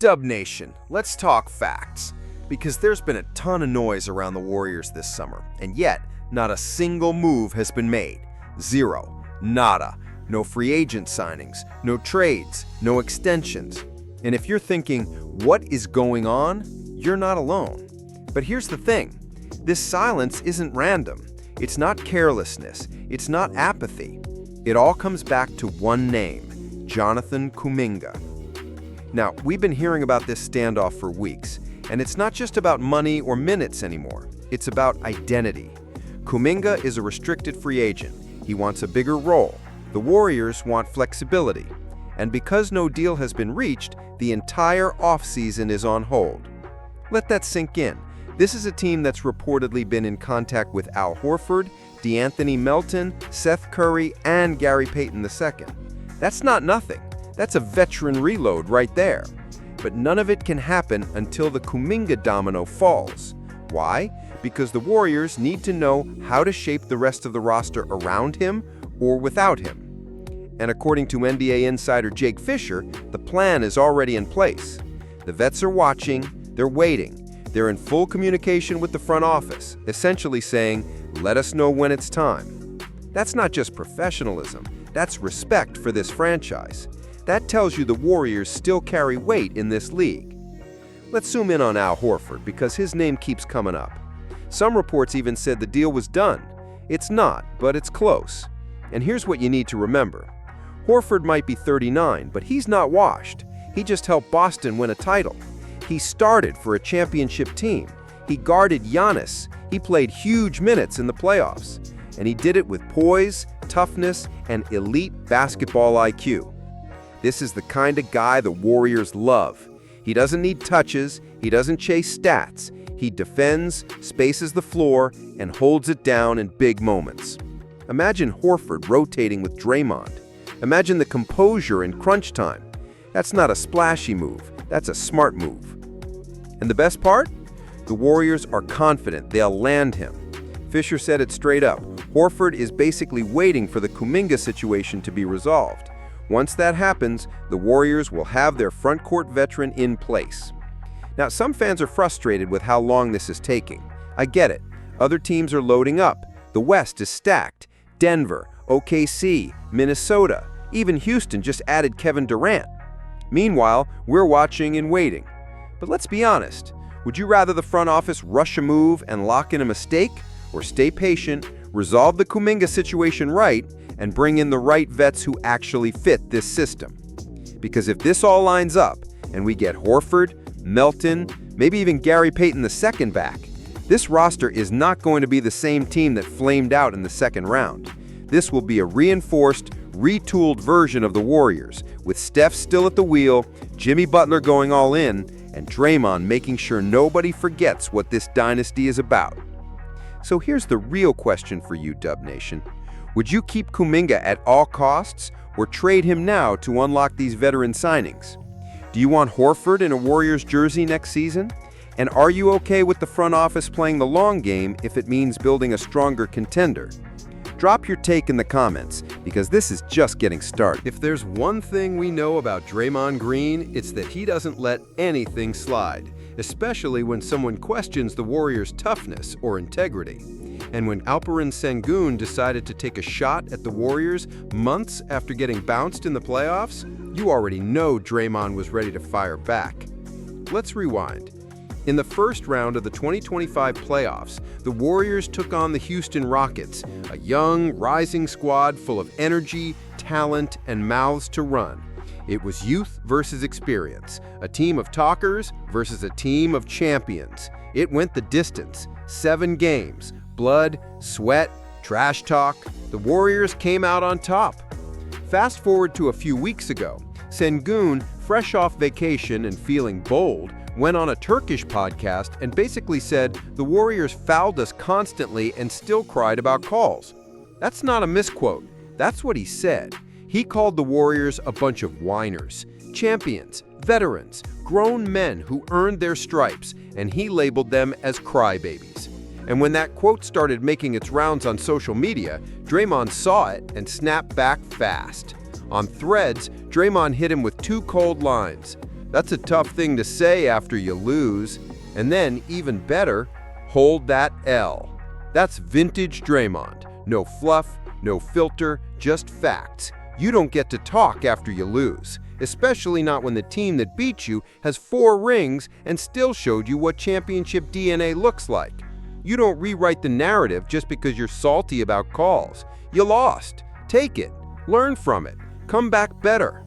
Dub Nation, let's talk facts. Because there's been a ton of noise around the Warriors this summer, and yet not a single move has been made. Zero. Nada. No free agent signings, no trades, no extensions. And if you're thinking, what is going on? You're not alone. But here's the thing. This silence isn't random. It's not carelessness. It's not apathy. It all comes back to one name, Jonathan Kuminga. Now, we've been hearing about this standoff for weeks, and it's not just about money or minutes anymore. It's about identity. Kuminga is a restricted free agent. He wants a bigger role. The Warriors want flexibility. And because no deal has been reached, the entire offseason is on hold. Let that sink in. This is a team that's reportedly been in contact with Al Horford, DeAnthony Melton, Seth Curry, and Gary Payton II. That's not nothing. That's a veteran reload right there. But none of it can happen until the Kuminga domino falls. Why? Because the Warriors need to know how to shape the rest of the roster around him or without him. And according to NBA insider Jake Fisher, the plan is already in place. The vets are watching, they're waiting. They're in full communication with the front office, essentially saying, let us know when it's time. That's not just professionalism, that's respect for this franchise. That tells you the Warriors still carry weight in this league. Let's zoom in on Al Horford because his name keeps coming up. Some reports even said the deal was done. It's not, but it's close. And here's what you need to remember. Horford might be 39, but he's not washed. He just helped Boston win a title. He started for a championship team. He guarded Giannis. He played huge minutes in the playoffs. And he did it with poise, toughness, and elite basketball IQ. This is the kind of guy the Warriors love. He doesn't need touches. He doesn't chase stats. He defends, spaces the floor, and holds it down in big moments. Imagine Horford rotating with Draymond. Imagine the composure in crunch time. That's not a splashy move. That's a smart move. And the best part? The Warriors are confident they'll land him. Fisher said it straight up. Horford is basically waiting for the Kuminga situation to be resolved. Once that happens, the Warriors will have their front court veteran in place. Now, some fans are frustrated with how long this is taking. I get it. Other teams are loading up. The West is stacked. Denver, OKC, Minnesota, even Houston just added Kevin Durant. Meanwhile, we're watching and waiting. But let's be honest. Would you rather the front office rush a move and lock in a mistake, or stay patient, resolve the Kuminga situation right, and bring in the right vets who actually fit this system? Because if this all lines up, and we get Horford, Melton, maybe even Gary Payton II back, this roster is not going to be the same team that flamed out in the second round. This will be a reinforced, retooled version of the Warriors, with Steph still at the wheel, Jimmy Butler going all in, and Draymond making sure nobody forgets what this dynasty is about. So here's the real question for you, Dub Nation. Would you keep Kuminga at all costs, or trade him now to unlock these veteran signings? Do you want Horford in a Warriors jersey next season? And are you okay with the front office playing the long game if it means building a stronger contender? Drop your take in the comments, because this is just getting started. If there's one thing we know about Draymond Green, it's that he doesn't let anything slide, especially when someone questions the Warriors' toughness or integrity. And when Alperen Sengun decided to take a shot at the Warriors months after getting bounced in the playoffs, you already know Draymond was ready to fire back. Let's rewind. In the first round of the 2025 playoffs, the Warriors took on the Houston Rockets, a young, rising squad full of energy, talent, and mouths to run. It was youth versus experience, a team of talkers versus a team of champions. It went the distance, 7 games, blood, sweat, trash talk. The Warriors came out on top. Fast forward to a few weeks ago, Sengun, fresh off vacation and feeling bold, went on a Turkish podcast and basically said the Warriors fouled us constantly and still cried about calls. That's not a misquote. That's what he said. He called the Warriors a bunch of whiners, champions, veterans, grown men who earned their stripes, and he labeled them as crybabies. And when that quote started making its rounds on social media, Draymond saw it and snapped back fast. On Threads, Draymond hit him with 2 cold lines. That's a tough thing to say after you lose. And then, even better, hold that L. That's vintage Draymond. No fluff, no filter, just facts. You don't get to talk after you lose, especially not when the team that beat you has 4 rings and still showed you what championship DNA looks like. You don't rewrite the narrative just because you're salty about calls. You lost. Take it. Learn from it. Come back better.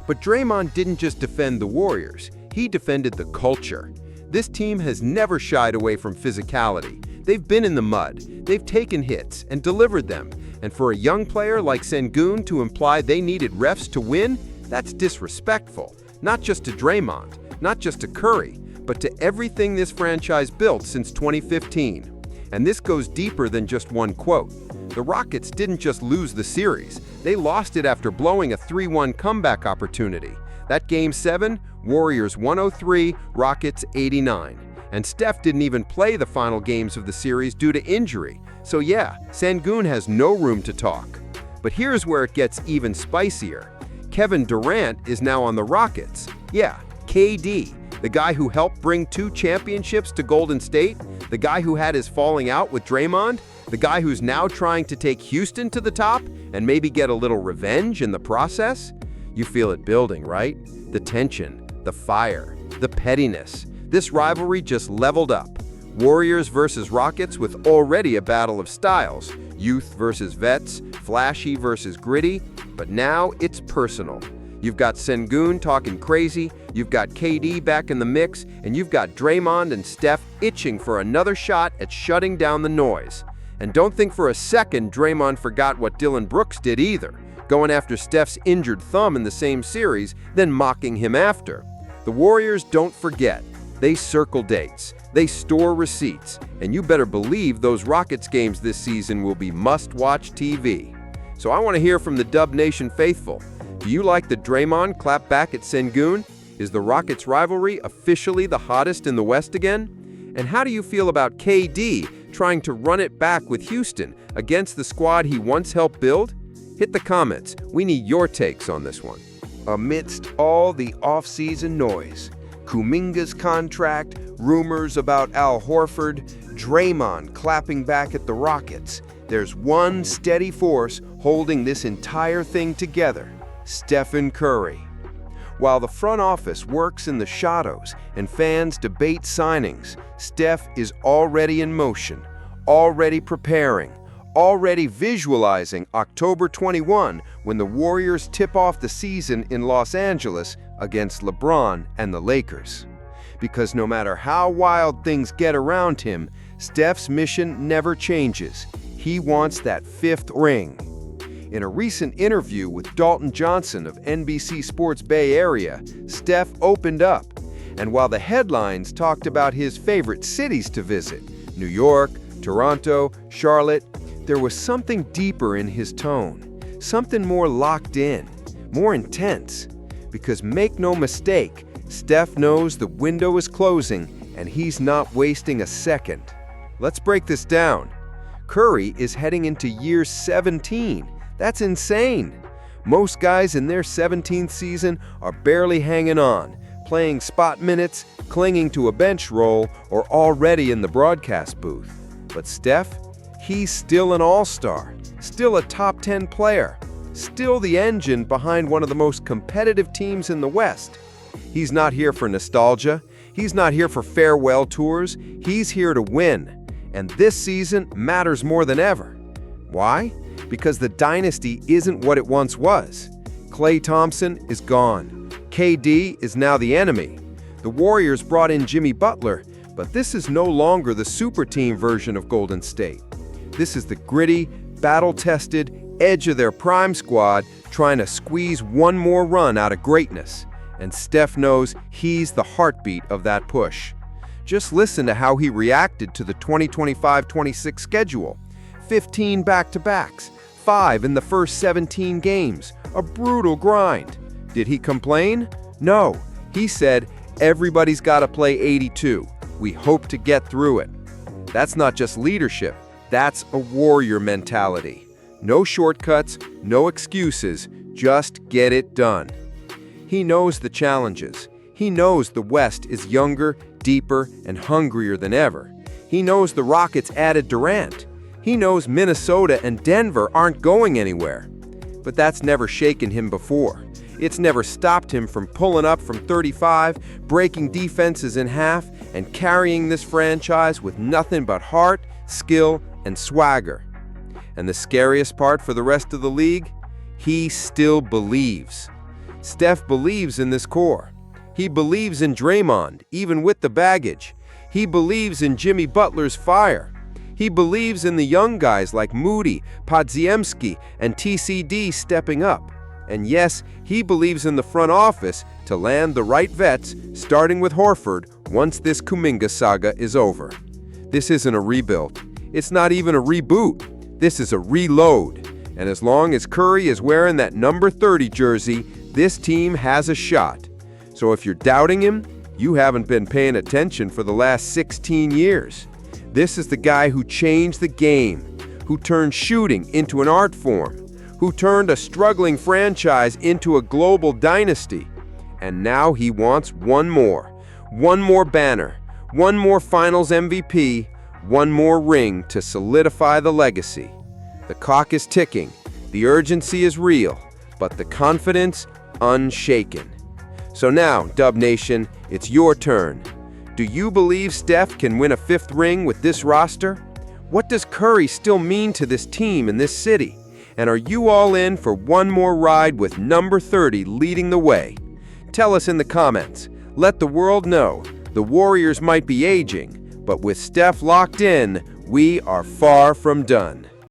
But Draymond didn't just defend the Warriors. He defended the culture. This team has never shied away from physicality. They've been in the mud. They've taken hits and delivered them. And for a young player like Sengun to imply they needed refs to win, that's disrespectful. Not just to Draymond, not just to Curry, but to everything this franchise built since 2015. And this goes deeper than just one quote. The Rockets didn't just lose the series. They lost it after blowing a 3-1 comeback opportunity. That Game 7, Warriors 103, Rockets 89. And Steph didn't even play the final games of the series due to injury. So yeah, Sengun has no room to talk. But here's where it gets even spicier. Kevin Durant is now on the Rockets. Yeah, KD, the guy who helped bring 2 championships to Golden State, the guy who had his falling out with Draymond, the guy who's now trying to take Houston to the top and maybe get a little revenge in the process. You feel it building, right? The tension, the fire, the pettiness. This rivalry just leveled up. Warriors versus Rockets with already a battle of styles. Youth versus vets, flashy versus gritty. But now it's personal. You've got Sengun talking crazy, you've got KD back in the mix, and you've got Draymond and Steph itching for another shot at shutting down the noise. And don't think for a second Draymond forgot what Dillon Brooks did either, going after Steph's injured thumb in the same series, then mocking him after. The Warriors don't forget. They circle dates, they store receipts, and you better believe those Rockets games this season will be must-watch TV. So I want to hear from the Dub Nation faithful. Do you like the Draymond clap back at Sengun? Is the Rockets rivalry officially the hottest in the West again? And how do you feel about KD trying to run it back with Houston against the squad he once helped build? Hit the comments. We need your takes on this one. Amidst all the off-season noise, Kuminga's contract, rumors about Al Horford, Draymond clapping back at the Rockets, there's one steady force holding this entire thing together: Stephen Curry. While the front office works in the shadows and fans debate signings, Steph is already in motion, already preparing, already visualizing October 21 when the Warriors tip off the season in Los Angeles against LeBron and the Lakers. Because no matter how wild things get around him, Steph's mission never changes. He wants that 5th ring. In a recent interview with Dalton Johnson of NBC Sports Bay Area, Steph opened up. And while the headlines talked about his favorite cities to visit, New York, Toronto, Charlotte, there was something deeper in his tone, something more locked in, more intense. Because make no mistake, Steph knows the window is closing and he's not wasting a second. Let's break this down. Curry is heading into year 17. That's insane. Most guys in their 17th season are barely hanging on, playing spot minutes, clinging to a bench role, or already in the broadcast booth. But Steph, he's still an all-star, still a top 10 player, still the engine behind one of the most competitive teams in the West. He's not here for nostalgia. He's not here for farewell tours. He's here to win. And this season matters more than ever. Why? Because the dynasty isn't what it once was. Klay Thompson is gone. KD is now the enemy. The Warriors brought in Jimmy Butler, but this is no longer the super team version of Golden State. This is the gritty, battle-tested, edge of their prime squad trying to squeeze one more run out of greatness. And Steph knows he's the heartbeat of that push. Just listen to how he reacted to the 2025-26 schedule. 15 back-to-backs, 5 in the first 17 games, a brutal grind. Did he complain? No. He said, everybody's got to play 82. We hope to get through it. That's not just leadership, that's a warrior mentality. No shortcuts, no excuses, just get it done. He knows the challenges. He knows the West is younger, deeper, and hungrier than ever. He knows the Rockets added Durant. He knows Minnesota and Denver aren't going anywhere. But that's never shaken him before. It's never stopped him from pulling up from 35, breaking defenses in half, and carrying this franchise with nothing but heart, skill, and swagger. And the scariest part for the rest of the league? He still believes. Steph believes in this core. He believes in Draymond, even with the baggage. He believes in Jimmy Butler's fire. He believes in the young guys like Moody, Podziemski, and TCD stepping up. And yes, he believes in the front office to land the right vets, starting with Horford, once this Kuminga saga is over. This isn't a rebuild. It's not even a reboot. This is a reload. And as long as Curry is wearing that number 30 jersey, this team has a shot. So if you're doubting him, you haven't been paying attention for the last 16 years. This is the guy who changed the game, who turned shooting into an art form, who turned a struggling franchise into a global dynasty. And now he wants one more banner, one more Finals MVP, one more ring to solidify the legacy. The clock is ticking, the urgency is real, but the confidence unshaken. So now, Dub Nation, it's your turn. Do you believe Steph can win a 5th ring with this roster? What does Curry still mean to this team in this city? And are you all in for one more ride with number 30 leading the way? Tell us in the comments. Let the world know the Warriors might be aging, but with Steph locked in, we are far from done.